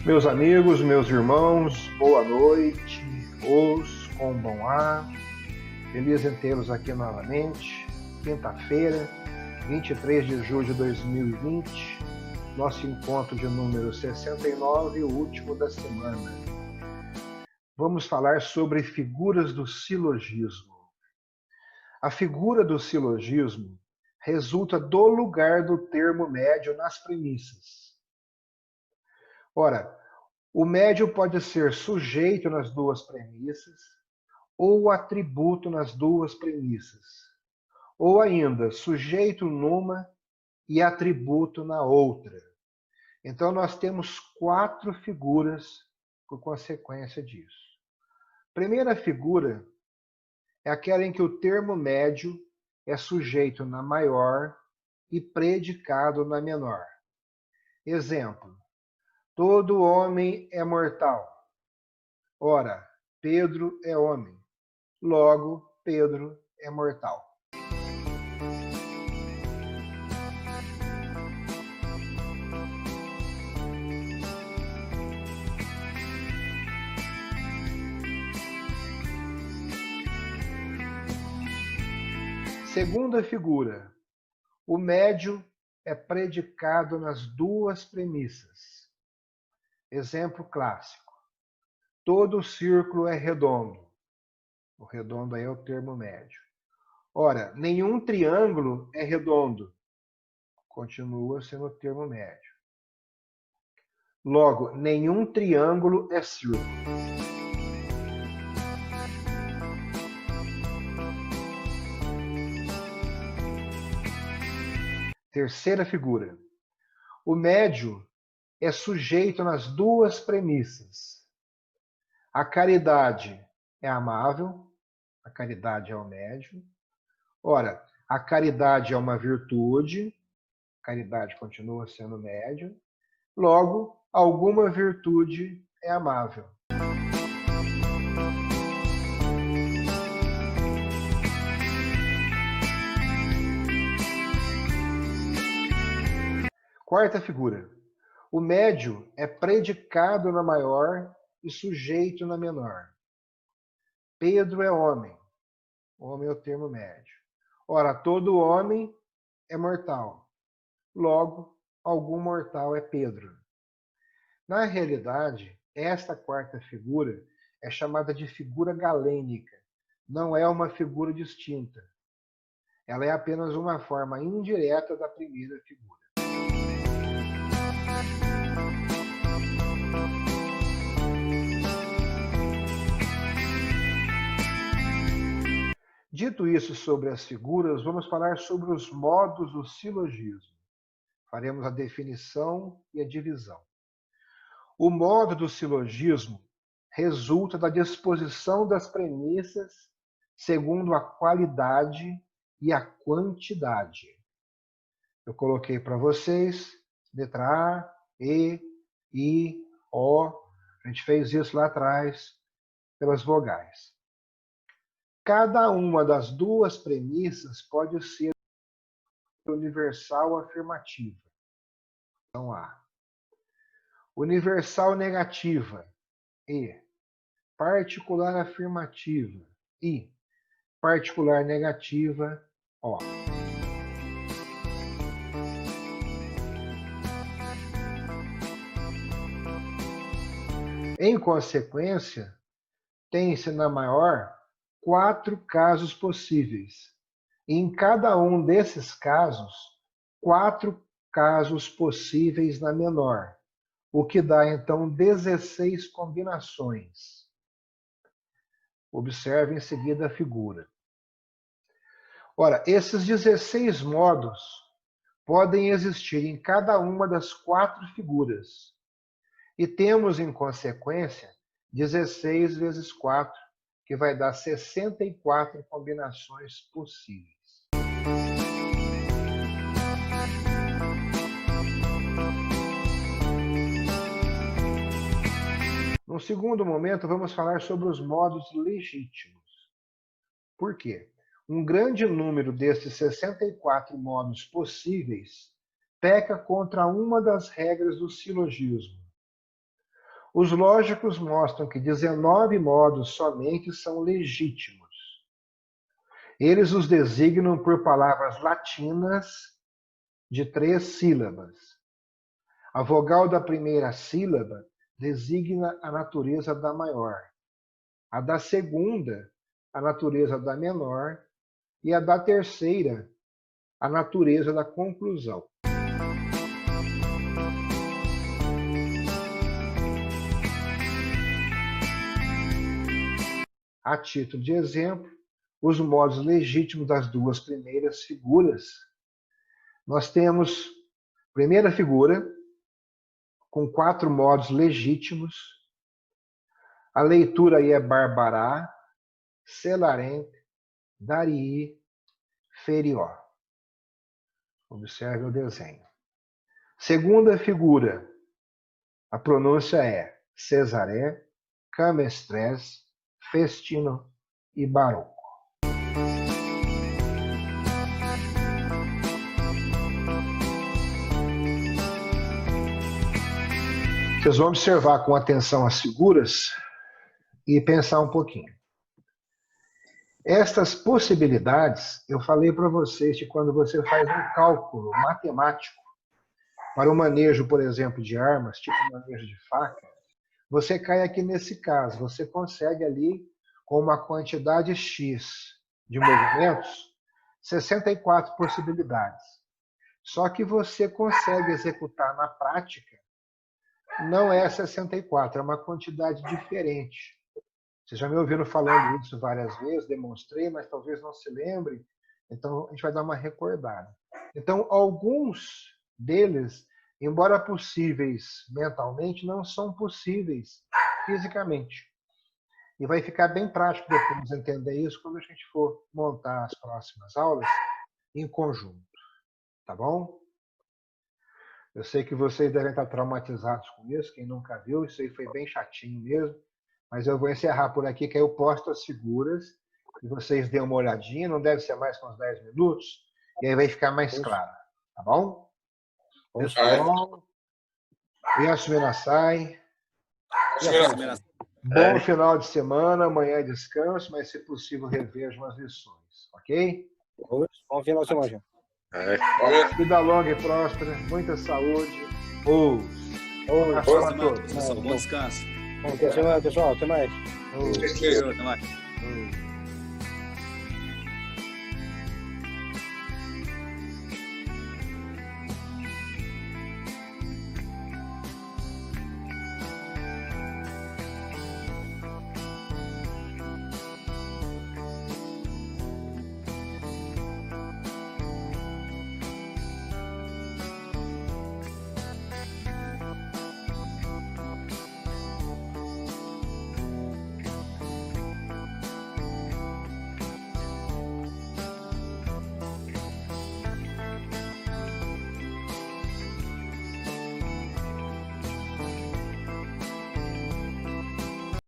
Meus amigos, meus irmãos, boa noite, os com bom ar, feliz em tê-los aqui novamente, quinta-feira, 23 de julho de 2020, nosso encontro de número 69, o último da semana. Vamos falar sobre figuras do silogismo. A figura do silogismo resulta do lugar do termo médio nas premissas. Ora, o médio pode ser sujeito nas duas premissas, ou atributo nas duas premissas, ou ainda sujeito numa e atributo na outra. Então, nós temos 4 figuras por consequência disso. Primeira figura é aquela em que o termo médio é sujeito na maior e predicado na menor. Exemplo: todo homem é mortal. Ora, Pedro é homem. Logo, Pedro é mortal. Segunda figura: o médio é predicado nas duas premissas. Exemplo clássico: todo círculo é redondo. O redondo aí é o termo médio. Ora, nenhum triângulo é redondo. Continua sendo o termo médio. Logo, nenhum triângulo é círculo. Terceira figura: o médio é sujeito nas duas premissas. A caridade é amável, a caridade é o médio. Ora, a caridade é uma virtude, a caridade continua sendo médio. Logo, alguma virtude é amável. Quarta figura: o médio é predicado na maior e sujeito na menor. Pedro é homem. Homem é o termo médio. Ora, todo homem é mortal. Logo, algum mortal é Pedro. Na realidade, esta quarta figura é chamada de figura galênica. Não é uma figura distinta. Ela é apenas uma forma indireta da primeira figura. Dito isso sobre as figuras, vamos falar sobre os modos do silogismo. Faremos a definição e a divisão. O modo do silogismo resulta da disposição das premissas segundo a qualidade e a quantidade. Eu coloquei para vocês letra A, E, I, O. A gente fez isso lá atrás pelas vogais. Cada uma das duas premissas pode ser universal ou afirmativa. Então, A. Universal negativa, E. Particular afirmativa, I. Particular negativa, O. Em consequência, tem-se na maior 4 casos possíveis. E em cada um desses casos, 4 casos possíveis na menor, o que dá então 16 combinações. Observe em seguida a figura. Ora, esses 16 modos podem existir em cada uma das 4 figuras. E temos, em consequência, 16 vezes 4, que vai dar 64 combinações possíveis. No segundo momento, vamos falar sobre os modos legítimos. Por quê? Um grande número destes 64 modos possíveis peca contra uma das regras do silogismo. Os lógicos mostram que 19 modos somente são legítimos. Eles os designam por palavras latinas de 3 sílabas. A vogal da primeira sílaba designa a natureza da maior, a da segunda, a natureza da menor, e a da terceira, a natureza da conclusão. A título de exemplo, os modos legítimos das 2 primeiras figuras. Nós temos primeira figura, com 4 modos legítimos. A leitura aí é barbará, celarent, darii, ferió. Observe o desenho. Segunda figura, a pronúncia é cesaré, camestrés, festino e baroco. Vocês vão observar com atenção as figuras e pensar um pouquinho. Estas possibilidades, eu falei para vocês que quando você faz um cálculo matemático para o manejo, por exemplo, de armas, tipo manejo de faca, você cai aqui nesse caso. Você consegue ali, com uma quantidade X de movimentos, 64 possibilidades. Só que você consegue executar na prática, não é 64, é uma quantidade diferente. Vocês já me ouviram falando isso várias vezes, demonstrei, mas talvez não se lembre, então a gente vai dar uma recordada. Então, alguns deles, embora possíveis mentalmente, não são possíveis fisicamente. E vai ficar bem prático depois entender isso quando a gente for montar as próximas aulas em conjunto. Tá bom? Eu sei que vocês devem estar traumatizados com isso, quem nunca viu, isso aí foi bem chatinho mesmo. Mas eu vou encerrar por aqui, que aí eu posto as figuras e vocês dêem uma olhadinha, não deve ser mais que uns 10 minutos, e aí vai ficar mais claro, tá bom? Pessoal, Yasuminasai. Bom final de semana, amanhã é descanso, mas se possível revejam as lições, ok? Bom final de semana. Vida longa e próspera, muita saúde. Boa semana, pessoal. Bom descanso. Bom semana, pessoal. Até mais. Até mais.